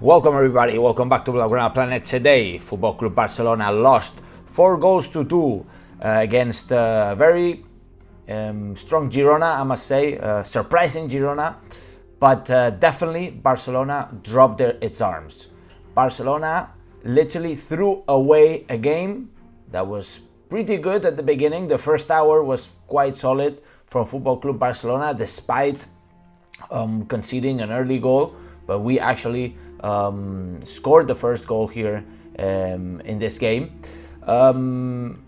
Welcome everybody, welcome back to Blaugrana Planet. Today, Football Club Barcelona lost 4-2 against a very strong Girona, I must say, surprising Girona, but definitely Barcelona dropped its arms. Barcelona literally threw away a game that was pretty good at the beginning. The first hour was quite solid from Football Club Barcelona, despite conceding an early goal, but we actually scored the first goal here in this game. I'm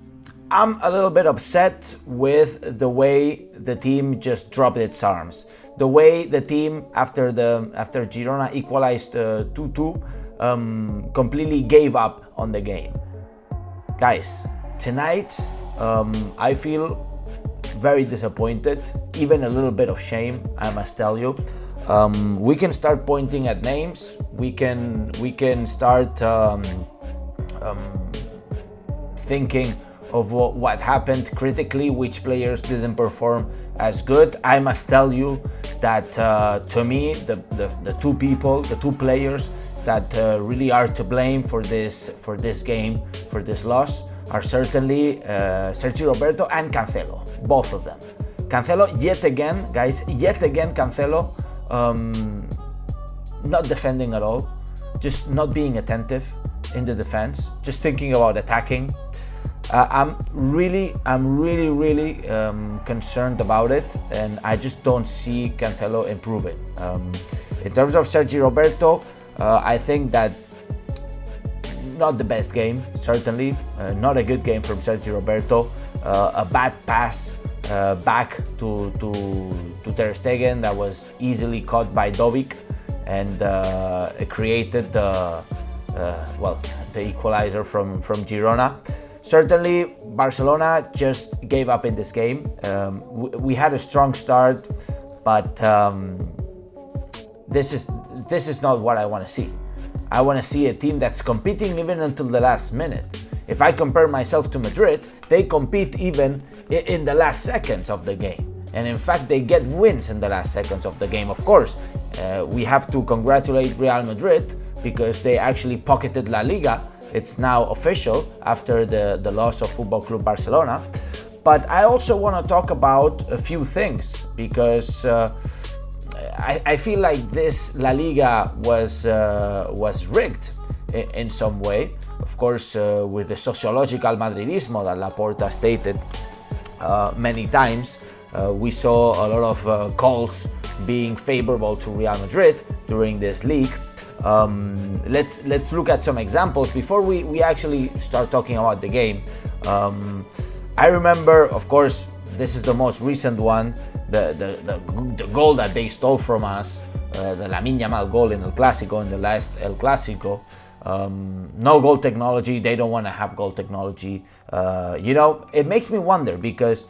a little bit upset with the way the team just dropped its arms. The way the team, after Girona equalized 2-2, completely gave up on the game. Guys, tonight I feel very disappointed, even a little bit of shame, I must tell you. We can start pointing at names. We can start thinking of what happened critically, which players didn't perform as good. I must tell you that to me, the two players that really are to blame for this game, for this loss, are certainly Sergi Roberto and Cancelo, both of them. Cancelo, yet again, Cancelo, not defending at all, just not being attentive in the defense, just thinking about attacking. I'm really concerned about it, and I just don't see Cancelo improving. In terms of Sergi Roberto, I think that not the best game, certainly not a good game from Sergi Roberto. A bad pass back to Ter Stegen that was easily caught by Dovic, and it created the equalizer from Girona. Certainly, Barcelona just gave up in this game. We had a strong start, but this is not what I want to see. I want to see a team that's competing even until the last minute. If I compare myself to Madrid, they compete even in the last seconds of the game. And in fact, they get wins in the last seconds of the game. Of course, we have to congratulate Real Madrid because they actually pocketed La Liga. It's now official after the loss of Football Club Barcelona. But I also want to talk about a few things because I feel like this La Liga was rigged in some way. Of course, with the sociological Madridismo that Laporta stated many times, we saw a lot of calls being favorable to Real Madrid during this league. Let's look at some examples before we actually start talking about the game. I remember, of course, this is the most recent one, the goal that they stole from us, the Lamine Yamal goal in El Clásico, in the last El Clásico. No goal technology, they don't want to have goal technology. It makes me wonder because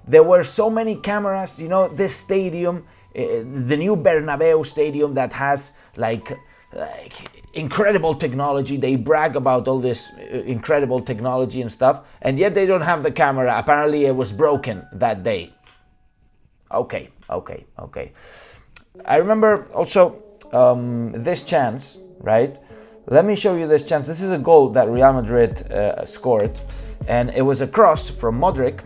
there were so many cameras, this stadium, the new Bernabeu stadium that has like incredible technology. They brag about all this incredible technology and stuff, and yet they don't have the camera. Apparently it was broken that day. Okay. I remember also this chance, right? Let me show you this chance. This is a goal that Real Madrid scored, and it was a cross from Modric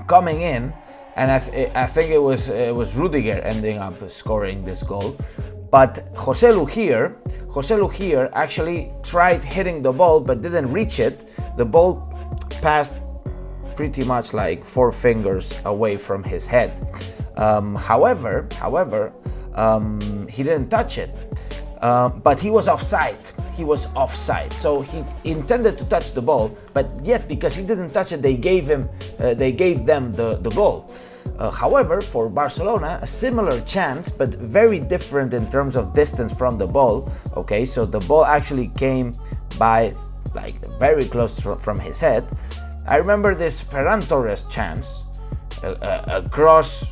coming in, and I think it was Rudiger ending up scoring this goal. But Joselu here actually tried hitting the ball but didn't reach it. The ball passed pretty much like 4 fingers away from his head. However, he didn't touch it. But he was offside. So he intended to touch the ball, but yet because he didn't touch it, they gave them the goal. However, for Barcelona, a similar chance, but very different in terms of distance from the ball. Okay, so the ball actually came by like very close from his head. I remember this Ferran Torres chance, a cross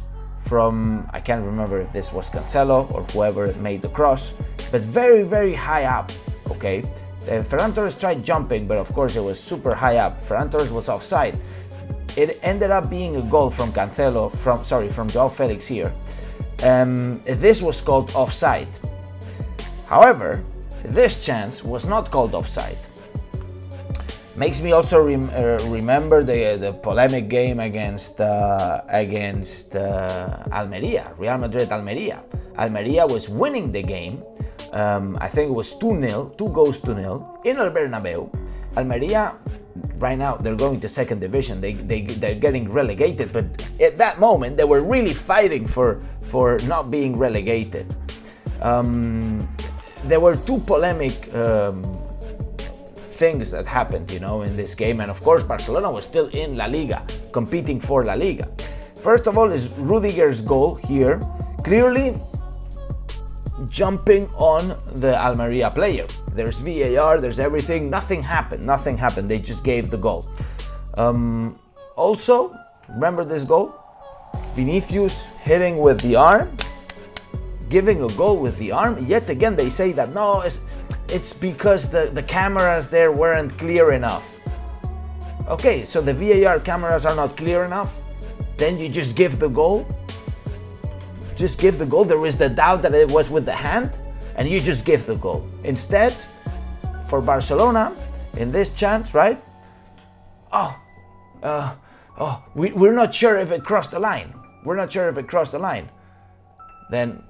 from, I can't remember if this was Cancelo or whoever made the cross, but very high up. Okay, Ferran Torres tried jumping, but of course it was super high up. Ferran Torres was offside. It ended up being a goal from Cancelo, from João Felix here. This was called offside. However, This chance was not called offside. Makes me also remember the polemic game against Almeria, Real Madrid Almeria. Almeria was winning the game. I think it was 2-0, 2-0 in El Bernabeu. Almeria, right now, they're going to second division. They're getting relegated, but at that moment, they were really fighting for not being relegated. There were two polemic things that happened, in this game, and of course, Barcelona was still in La Liga, competing for La Liga. First of all is Rudiger's goal here, clearly jumping on the Almeria player. There's VAR, there's everything, nothing happened, they just gave the goal. Also, remember this goal? Vinicius hitting with the arm, giving a goal with the arm. Yet again, they say that no, it's because the cameras there weren't clear enough. Okay, so the VAR cameras are not clear enough, then you just give the goal. Just give the goal. There is the doubt that it was with the hand, and you just give the goal. Instead, for Barcelona, in this chance, right? We're not sure if it crossed the line. Then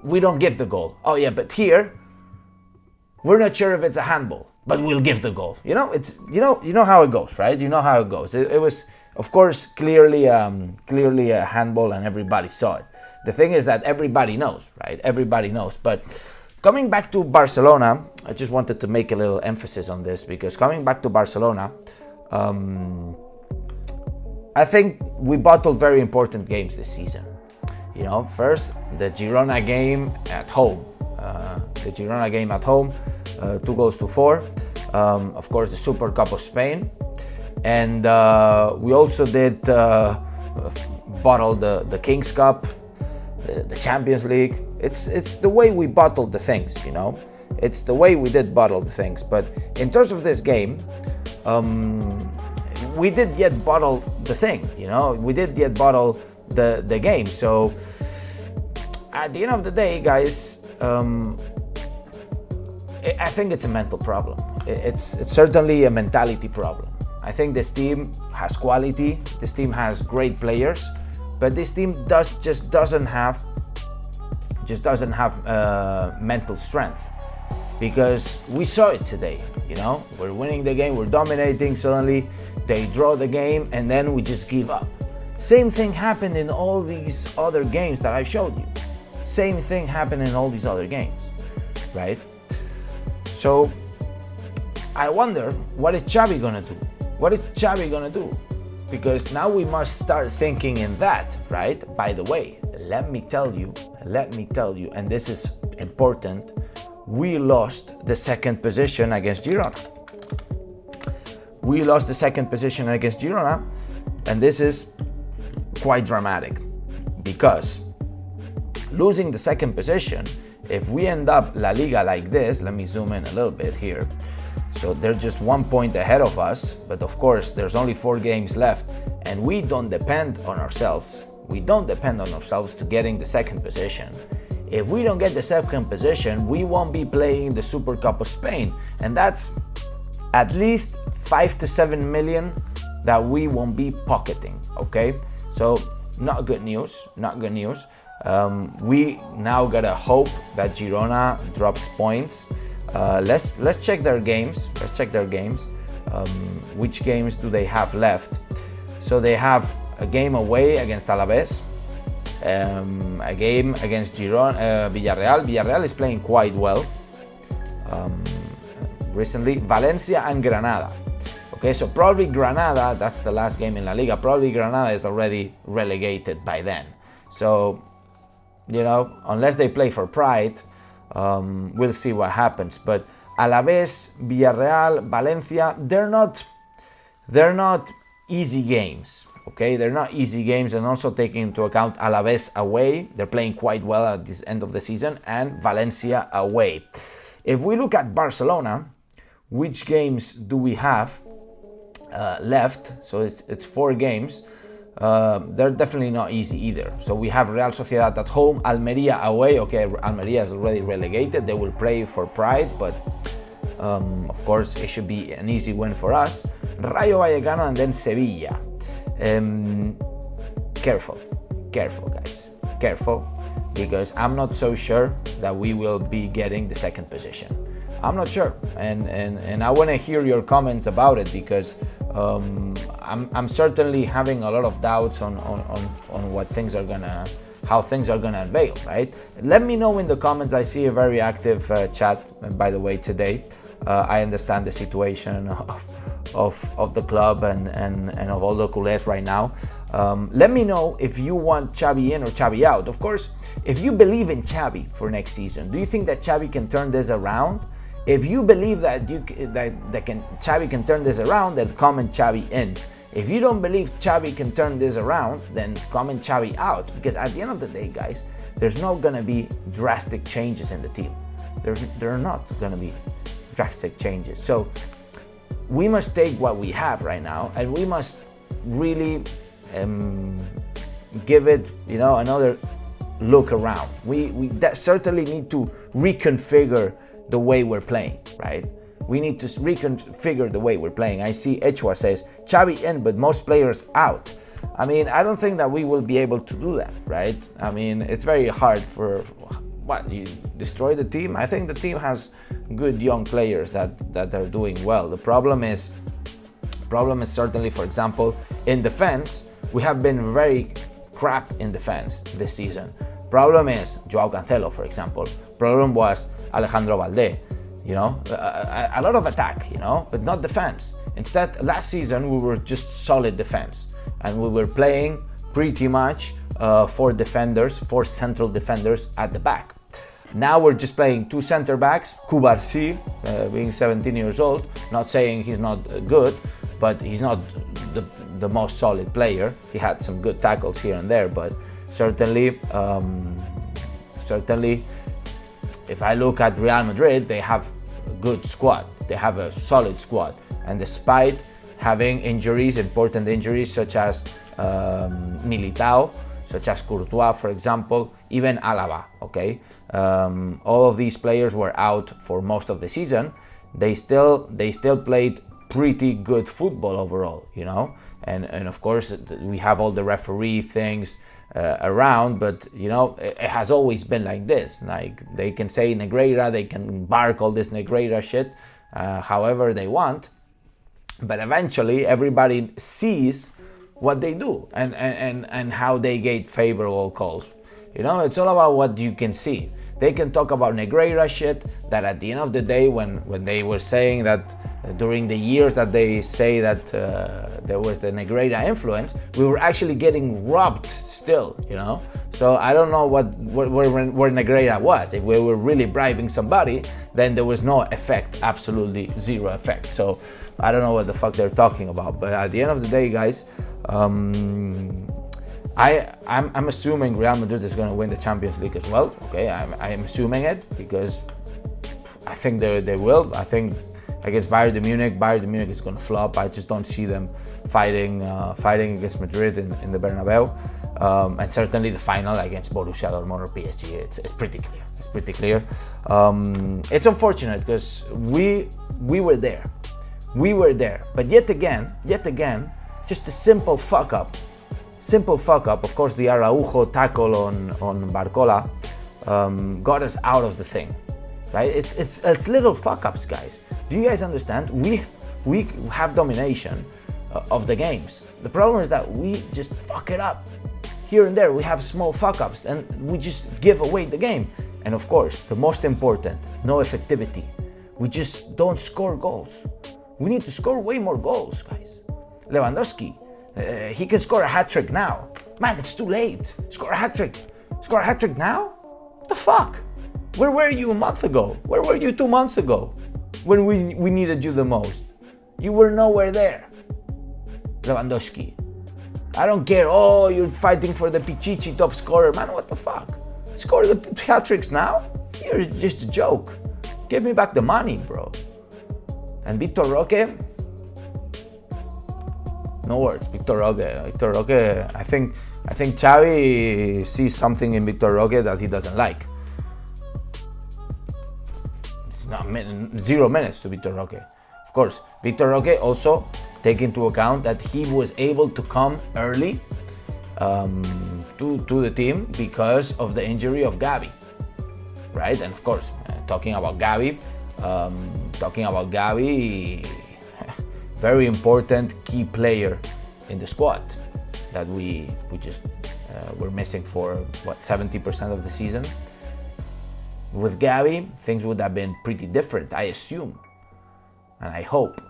we don't give the goal. Oh yeah, but here, we're not sure if it's a handball, but we'll give the goal. It's you know how it goes, right? You know how it goes. It was, of course, clearly a handball, and everybody saw it. The thing is that everybody knows, right? Everybody knows. But coming back to Barcelona, I just wanted to make a little emphasis on this, because coming back to Barcelona, I think we bottled very important games this season. First, the Girona game at home. 2-4. Of course, the Super Cup of Spain. And we also did bottle the King's Cup, the Champions League. It's the way we bottled the things, It's the way we did bottle the things. But in terms of this game, we did yet bottle the thing, We did yet bottle the game. So at the end of the day, guys, I think it's a mental problem. It's certainly a mentality problem. I think this team has quality. This team has great players, but this team just doesn't have mental strength, because we saw it today. We're winning the game, we're dominating. Suddenly, they draw the game, and then we just give up. Same thing happened in all these other games that I showed you. Same thing happened in all these other games, right? So I wonder, what is Chabi gonna do? Because now we must start thinking in that, right? By the way, let me tell you, and this is important, we lost the second position against Girona. And this is quite dramatic, because losing the second position, if we end up La Liga like this, let me zoom in a little bit here. So they're just 1 point ahead of us, but of course there's only 4 games left, and we don't depend on ourselves. To getting the second position. If we don't get the second position, we won't be playing the Super Cup of Spain, and that's at least 5 to 7 million that we won't be pocketing. Okay, so not good news. We now gotta hope that Girona drops points. Let's check their games. Which games do they have left? So they have a game away against Alaves, a game against Villarreal. Villarreal is playing quite well recently. Valencia and Granada. Okay, so probably Granada, that's the last game in La Liga, probably Granada is already relegated by then. So, unless they play for pride, we'll see what happens. But Alaves, Villarreal, Valencia, they're not easy games. Okay, they're not easy games, and also taking into account Alaves away, they're playing quite well at this end of the season, and Valencia away. If we look at Barcelona, which games do we have left? So it's 4 games. they're definitely not easy either. So we have Real Sociedad at home, Almeria away. Okay, Almeria is already relegated. They will play for pride, but of course it should be an easy win for us. Rayo Vallecano and then Sevilla. Careful guys, careful, because I'm not so sure that we will be getting the second position. I'm not sure, and I want to hear your comments about it, because I'm certainly having a lot of doubts on what things are gonna, how things are gonna unveil, right? Let me know in the comments. I see a very active chat, by the way, today. I understand the situation of the club and of all the culés right now. Let me know if you want Chabi in or Chabi out. Of course, if you believe in Chabi for next season, do you think that Chabi can turn this around? If you believe that Chabi can turn this around, then comment Chabi in. If you don't believe Chabi can turn this around, then comment Chabi out. Because at the end of the day, guys, there's not gonna be drastic changes in the team. There are not gonna be drastic changes. So we must take what we have right now, and we must really give it, another look around. We certainly need to reconfigure the way we're playing, right? We need to reconfigure the way we're playing. I see Echua says, Chabi in, but most players out. I mean, I don't think that we will be able to do that, right? I mean, it's very hard for, what, you destroy the team? I think the team has good young players that are doing well. The problem is certainly, for example, in defense, we have been very crap in defense this season. Problem is Joao Cancelo, for example. Problem was Alejandro Valde, a lot of attack, but not defense. Instead, last season we were just solid defense, and we were playing pretty much four central defenders at the back. Now we're just playing two center backs, Kubarsi, being 17 years old, not saying he's not good, but he's not the most solid player. He had some good tackles here and there, but certainly, if I look at Real Madrid, they have a good squad. They have a solid squad. And despite having injuries, important injuries, such as Militao, such as Courtois, for example, even Alaba, okay? All of these players were out for most of the season. They still played pretty good football overall, and of course we have all the referee things around, but it has always been like this. Like, they can say Negreira, they can bark all this Negreira shit however they want, but eventually everybody sees what they do and how they get favorable calls. It's all about what you can see. They can talk about Negreira shit, that at the end of the day, when they were saying that during the years that they say that there was the Negreira influence, we were actually getting robbed still, So I don't know where Negreira was. If we were really bribing somebody, then there was no effect, absolutely zero effect. So I don't know what the fuck they're talking about. But at the end of the day, guys, I'm assuming Real Madrid is going to win the Champions League as well. Okay, I'm assuming it, because I think they will. I think against Bayern Munich is going to flop. I just don't see them fighting against Madrid in the Bernabeu. And certainly the final against Borussia Dortmund or PSG, it's pretty clear. It's pretty clear. It's unfortunate because we were there. But yet again, just a simple fuck up. Of course, the Araujo tackle on Barcola got us out of the thing, right? It's little fuck ups, guys. Do you guys understand? We have domination of the games. The problem is that we just fuck it up. Here and there we have small fuck ups and we just give away the game. And of course, the most important, no effectivity. We just don't score goals. We need to score way more goals, guys. Lewandowski, he can score a hat-trick now. Man, it's too late. Score a hat-trick now? What the fuck? Where were you a month ago? Where were you 2 months ago? When we needed you the most? You were nowhere there. Lewandowski. I don't care, you're fighting for the Pichichi top scorer. Man, what the fuck? Score the hat-tricks now? You're just a joke. Give me back the money, bro. And Vitor Roque? No words. Victor Roque. I think Chabi sees something in Victor Roque that he doesn't like. It's not 0 minutes to Victor Roque. Of course, Victor Roque also take into account that he was able to come early to the team because of the injury of Gavi, right? And of course, talking about Gavi, very important key player in the squad that we just were missing for 70% of the season. With Gavi, things would have been pretty different, I assume, and I hope.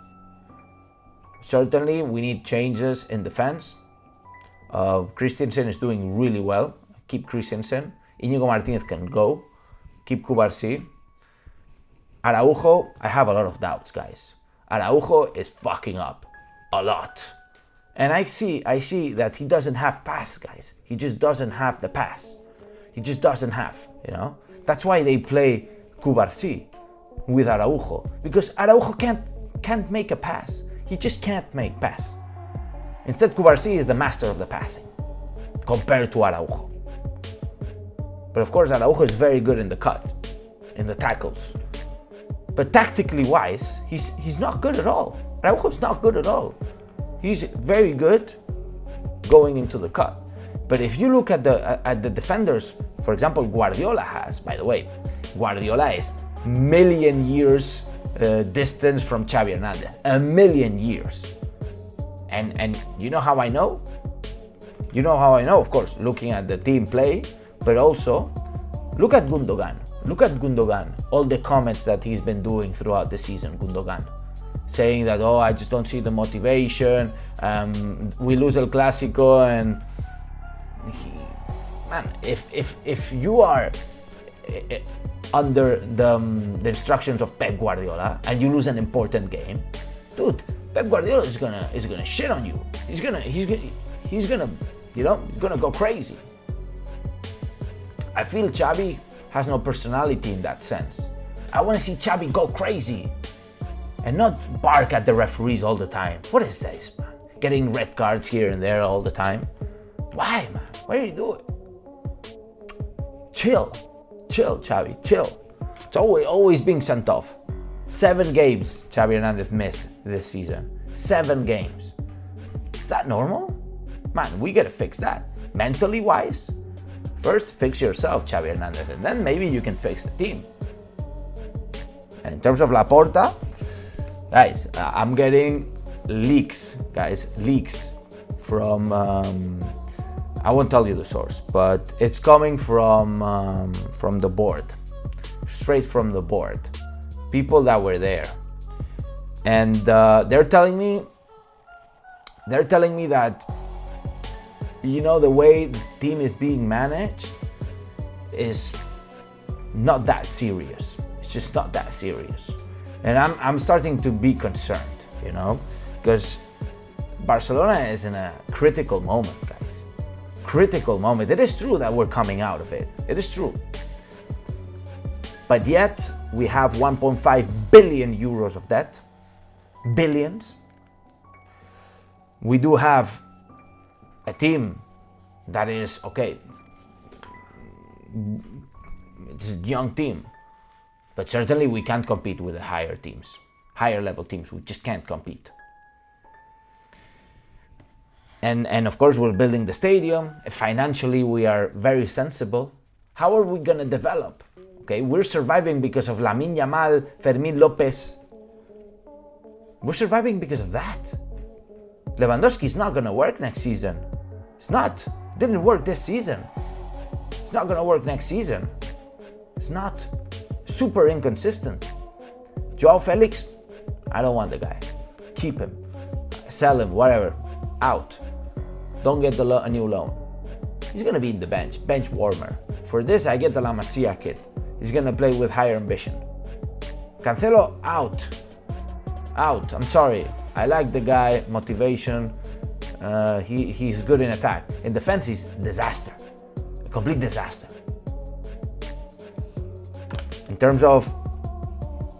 Certainly, we need changes in defense. Christensen is doing really well. Keep Christensen. Íñigo Martínez can go. Keep Cubarsí. Araujo, I have a lot of doubts, guys. Araujo is fucking up a lot. And I see that he doesn't have pass, guys. He just doesn't have the pass. He just doesn't have, you know? That's why they play Cubarsí with Araujo. Because Araujo can't make a pass. He just can't make pass. Instead, Cubarsí is the master of the passing compared to Araujo. But of course, Araujo is very good in the cut, in the tackles. But tactically wise, he's not good at all. Araujo's not good at all. He's very good going into the cut. But if you look at the defenders, for example, Guardiola has, by the way, Guardiola is million years distance from Xavi Hernandez. A million years. And you know how I know? You know how I know, of course, looking at the team play, but also look at Gundogan. Look at Gundogan, all the comments that he's been doing throughout the season, Gundogan. Saying that, oh, I just don't see the motivation, we lose El Clásico, and man, if you are under the instructions of Pep Guardiola and you lose an important game, dude, Pep Guardiola is gonna shit on you. He's gonna go crazy. I feel Chabi has no personality in that sense. I want to see Chabi go crazy and not bark at the referees all the time. What is this, man? Getting red cards here and there all the time. Why, man? What are you doing? Chill, Chabi, chill. It's always being sent off. 7 games Xavi Hernandez missed this season. 7 games. Is that normal? Man, we gotta fix that. Mentally wise, first fix yourself, Xavi Hernandez, and then maybe you can fix the team. And in terms of Laporta, guys, I'm getting leaks from, I won't tell you the source, but it's coming from the board, straight from the board. People that were there, and they're telling me that, you know, the way the team is being managed is not that serious. It's just not that serious, and I'm starting to be concerned, you know, because Barcelona is in a critical moment, guys. Critical moment. It is true that we're coming out of it. It is true, but yet we have 1.5 billion euros of debt. Billions. We do have a team that is, okay, it's a young team, but certainly we can't compete with the higher teams, higher level teams. We just can't compete. And of course, we're building the stadium. Financially, we are very sensible. How are we gonna develop? Okay, we're surviving because of Lamine Yamal, Fermín López. We're surviving because of that. Lewandowski's not gonna work next season. It's not. Didn't work this season. It's not gonna work next season. It's not. Super inconsistent. Joao Felix, I don't want the guy. Keep him. Sell him, whatever. Out. Don't get a new loan. He's gonna be in the bench warmer. For this, I get the La Masia kid. He's gonna play with higher ambition. Cancelo, out. I'm sorry. I like the guy, motivation. He's good in attack. In defense, he's disaster. A complete disaster. In terms of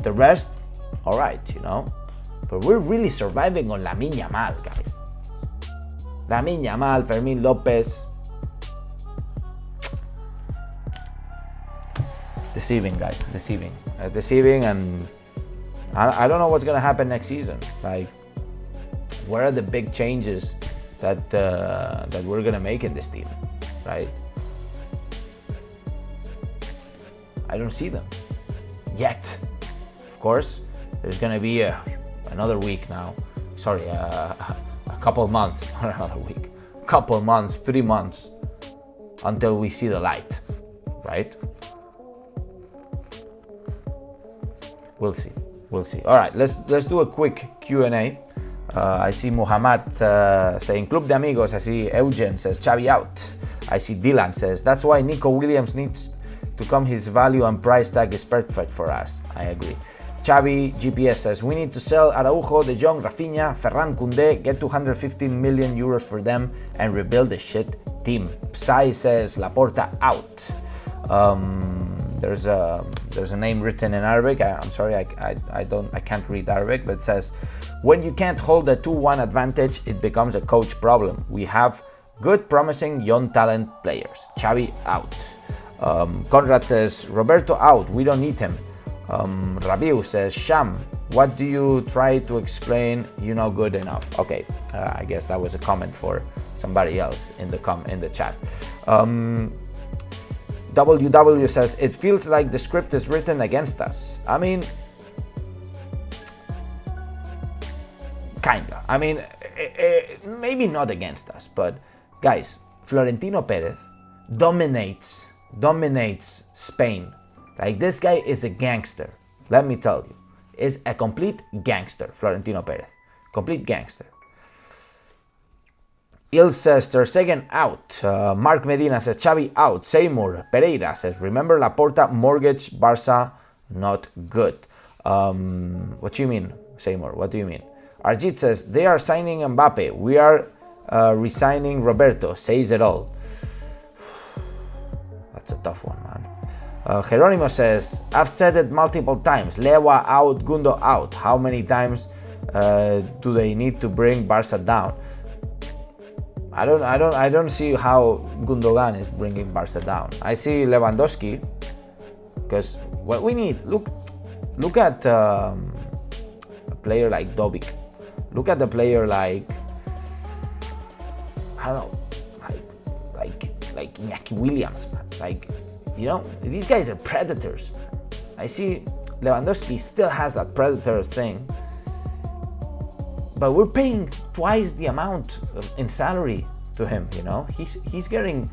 the rest, all right, you know. But we're really surviving on Lamine Yamal, guys. Lamine Yamal, Fermín Lopez. Deceiving, guys, deceiving. Deceiving, and I don't know what's gonna happen next season. Like, what are the big changes that we're gonna make in this team, right? I don't see them yet. Of course, there's gonna be another week now. Sorry, a couple of months, not another week. Couple months, 3 months, until we see the light, right? We'll see. We'll see. All right, let's do a quick Q&A. I see Muhammad saying Club de Amigos. I see Eugen says Chabi out. I see Dylan says that's why Nico Williams needs to come. His value and price tag is perfect for us. I agree. Chabi GPS says we need to sell Araujo, De Jong, Rafinha, Ferran Koundé, get 215 million euros for them and rebuild the shit team. Psy says Laporta out. There's a name written in Arabic. I'm sorry, I can't read Arabic, but it says when you can't hold a 2-1 advantage, it becomes a coach problem. We have good, promising young talent players. Chabi out. Conrad says Roberto out. We don't need him. Rabiu says Sham. What do you try to explain? You know good enough. Okay, I guess that was a comment for somebody else in the chat. WW says it feels like the script is written against us. I mean, kinda. I mean, maybe not against us, but guys, Florentino Perez dominates Spain. Like, this guy is a gangster. Let me tell you, is a complete gangster. Florentino Perez, complete gangster. Il says Ter Stegen out. Mark Medina says Chabi out. Seymour Pereira says remember Laporta mortgage Barça not good. What do you mean, Seymour? What do you mean? Arjit says they are signing Mbappe. We are resigning Roberto. Says it all. That's a tough one, man. Geronimo says I've said it multiple times. Lewa out, Gundo out. How many times do they need to bring Barça down? I don't see how Gundogan is bringing Barca down. I see Lewandowski, because what we need, look at a player like Dobic. Look at a player like, I don't know, like Iñaki Williams, man. Like, you know, these guys are predators. I see Lewandowski still has that predator thing, but we're paying twice the amount in salary to him, you know? He's getting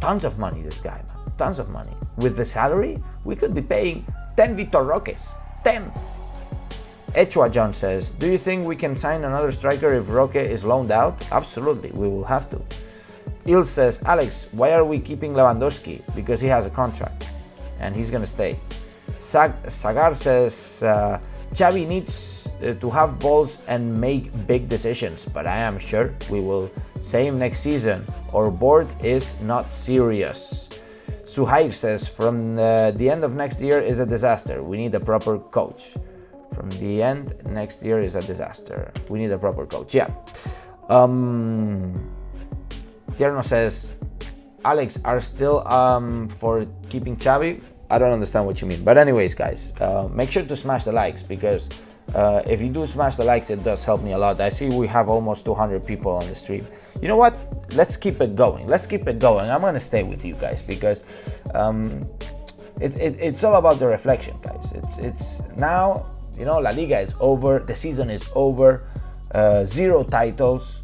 tons of money, this guy, man. Tons of money. With the salary, we could be paying 10 Vitor Roques. 10! Echua John says, do you think we can sign another striker if Roque is loaned out? Absolutely, we will have to. Il says, Alex, why are we keeping Lewandowski? Because he has a contract, and he's gonna stay. Sagar says, Chabi needs to have balls and make big decisions, but I am sure we will same next season. Our board is not serious. Suhair says from the end of next year is a disaster. We need a proper coach. From the end next year is a disaster. We need a proper coach. Yeah. Tierno says Alex are still for keeping Chabi. I don't understand what you mean, but anyways, guys, make sure to smash the likes, because if you do smash the likes, it does help me a lot. I see we have almost 200 people on the stream. You know what? Let's keep it going. Let's keep it going. I'm gonna stay with you guys, because it's all about the reflection, guys. It's now, you know, La Liga is over. The season is over. 0 titles.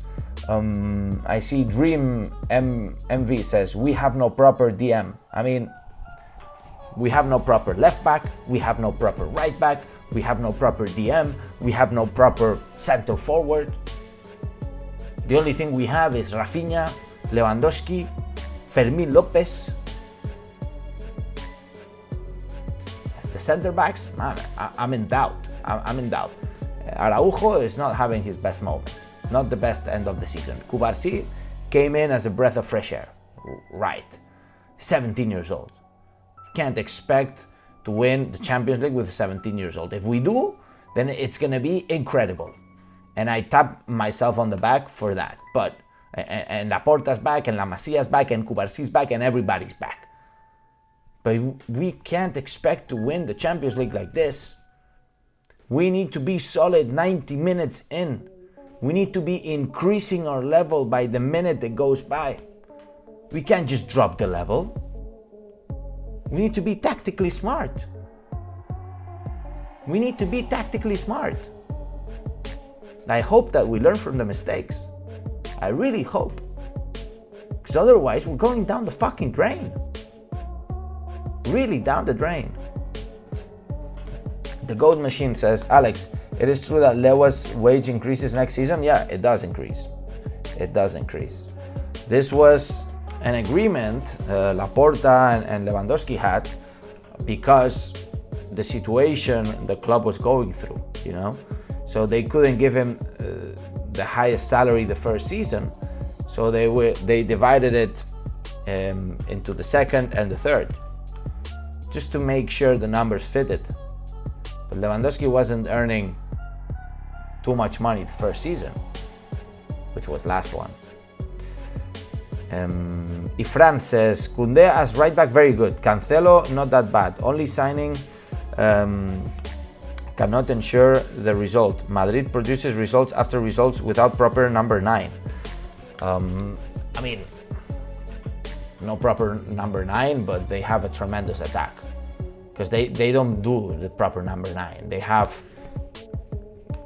I see Dream MV says we have no proper DM. I mean, we have no proper left back. We have no proper right back. We have no proper DM. We have no proper center forward. The only thing we have is Rafinha, Lewandowski, Fermín Lopez. The center backs, man, I'm in doubt. I'm in doubt. Araujo is not having his best moment. Not the best end of the season. Cubarsí came in as a breath of fresh air. Right. 17 years old. Can't expect to win the Champions League with 17 years old. If we do, then it's gonna be incredible. And I tap myself on the back for that. But And Laporta's back, and La Masia's back, and Cubarsi's back, and everybody's back. But we can't expect to win the Champions League like this. We need to be solid 90 minutes in. We need to be increasing our level by the minute that goes by. We can't just drop the level. We need to be tactically smart. We need to be tactically smart. I hope that we learn from the mistakes. I really hope. Because otherwise we're going down the fucking drain. Really down the drain. The Goat Machine says, Alex, it is true that Lewa's wage increases next season? Yeah, it does increase. It does increase. This was an agreement Laporta and Lewandowski had because the situation the club was going through, you know? So they couldn't give him the highest salary the first season. So they divided it into the second and the third, just to make sure the numbers fitted. But Lewandowski wasn't earning too much money the first season, which was last one. Ifran says, Koundé as right back, very good. Cancelo, not that bad. Only signing cannot ensure the result. Madrid produces results after results without proper number 9. I mean, no proper number 9, but they have a tremendous attack. Because they don't do the proper number 9. They have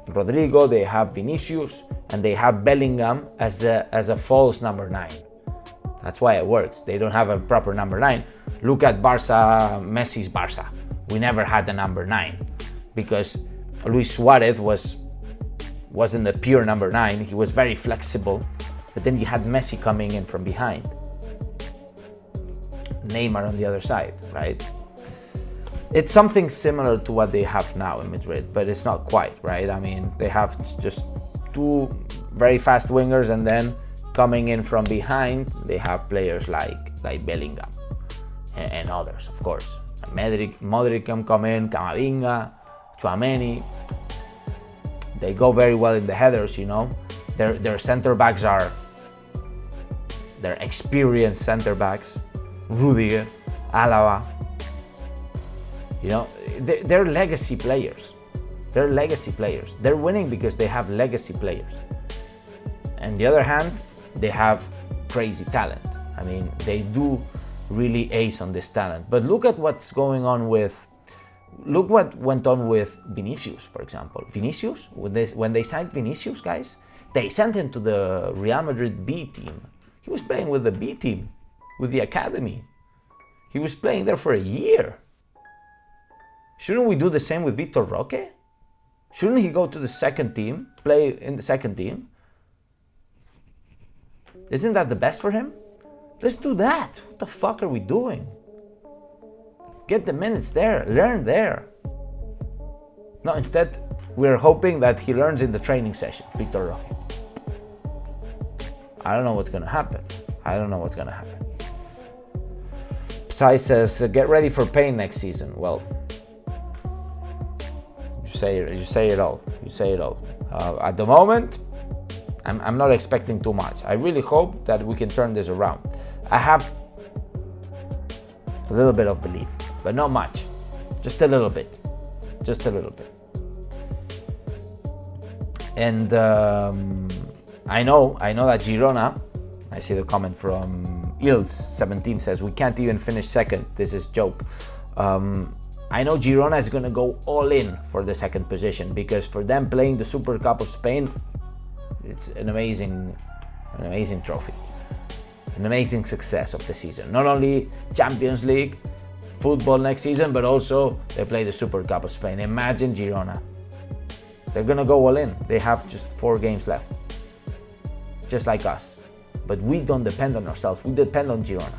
Rodrigo, they have Vinicius, and they have Bellingham as a false number 9. That's why it works. They don't have a proper number 9. Look at Barça, Messi's Barça. We never had the number 9 because Luis Suarez wasn't the pure number 9. He was very flexible, but then you had Messi coming in from behind. Neymar on the other side, right? It's something similar to what they have now in Madrid, but it's not quite, right? I mean, they have just 2 very fast wingers, and then coming in from behind, they have players like Bellingham and others, of course. Modric can come in, Camavinga, Tchouaméni. They go very well in the headers, you know. Their center backs are their experienced center backs, Rudiger, Alaba. You know, they're legacy players. They're legacy players. They're winning because they have legacy players. On the other hand, they have crazy talent. I mean, they do really ace on this talent. But look at what's going on look what went on with Vinicius, for example. Vinicius, when they signed Vinicius, guys, they sent him to the Real Madrid B team. He was playing with the B team, with the academy. He was playing there for a year. Shouldn't we do the same with Vitor Roque? Shouldn't he go to the second team, play in the second team? Isn't that the best for him? Let's do that. What the fuck are we doing? Get the minutes there, learn there. No, instead, we're hoping that he learns in the training session, Vitor Roque. I don't know what's gonna happen. Psy says, get ready for pain next season. Well, you say it all. At the moment, I'm not expecting too much. I really hope that we can turn this around. I have a little bit of belief, but not much. Just a little bit. And I know that Girona, I see the comment from Ils17 says, we can't even finish second. This is joke. I know Girona is going to go all in for the second position because for them playing the Super Cup of Spain, it's an amazing trophy, an amazing success of the season. Not only Champions League football next season, but also they play the Super Cup of Spain. Imagine Girona. They're going to go all in. They have just 4 games left, just like us. But we don't depend on ourselves. We depend on Girona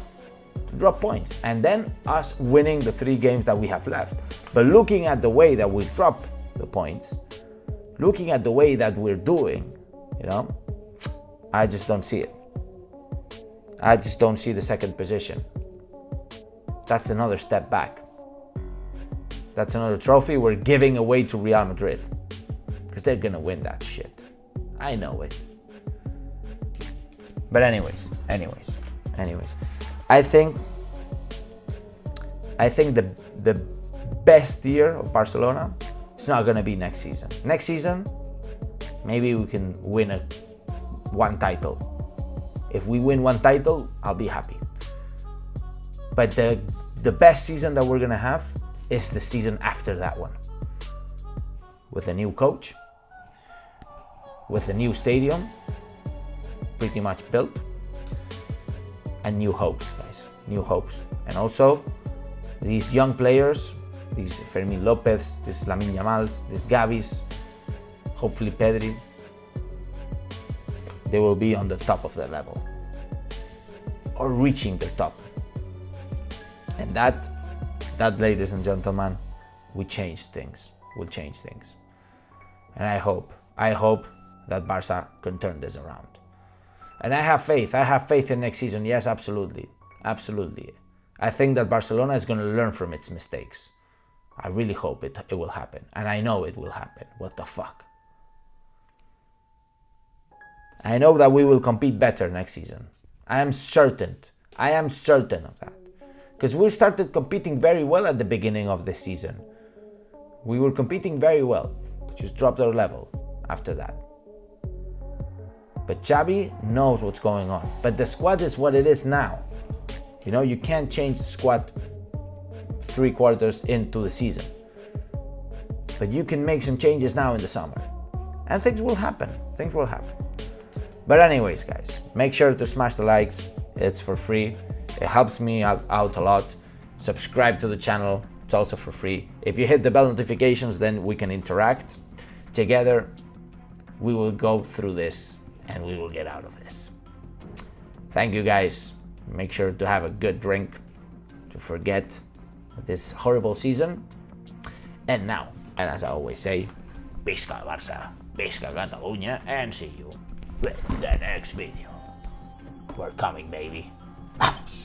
to drop points, and then us winning the 3 games that we have left. But looking at the way that we drop the points, looking at the way that we're doing, you know, I just don't see it. I just don't see the second position. That's another step back. That's another trophy we're giving away to Real Madrid because they're gonna win that shit. I know it. But anyways, I think the best year of Barcelona is not gonna be next season. Next season, maybe we can win one title. If we win one title, I'll be happy. But the best season that we're gonna have is the season after that one. With a new coach, with a new stadium, pretty much built, and new hopes, guys, new hopes. And also, these young players, these Fermín López, these Lamine Yamals, these Gabis, hopefully Pedri, they will be on the top of their level, or reaching the top. And that, ladies and gentlemen, will change things. And I hope that Barça can turn this around. And I have faith in next season. Yes, absolutely. I think that Barcelona is going to learn from its mistakes. I really hope it will happen. And I know it will happen. What the fuck? I know that we will compete better next season. I am certain of that. Because we started competing very well at the beginning of the season. We were competing very well. Just dropped our level after that. But Chabi knows what's going on. But the squad is what it is now. You know, you can't change the squad 3 quarters into the season. But you can make some changes now in the summer. And things will happen. But anyways, guys, make sure to smash the likes. It's for free. It helps me out a lot. Subscribe to the channel. It's also for free. If you hit the bell notifications, then we can interact. Together, we will go through this and we will get out of this. Thank you, guys. Make sure to have a good drink to forget this horrible season. And now, and as I always say, Visca Barça, Visca Catalunya, and see you in the next video. We're coming, baby. Vamos.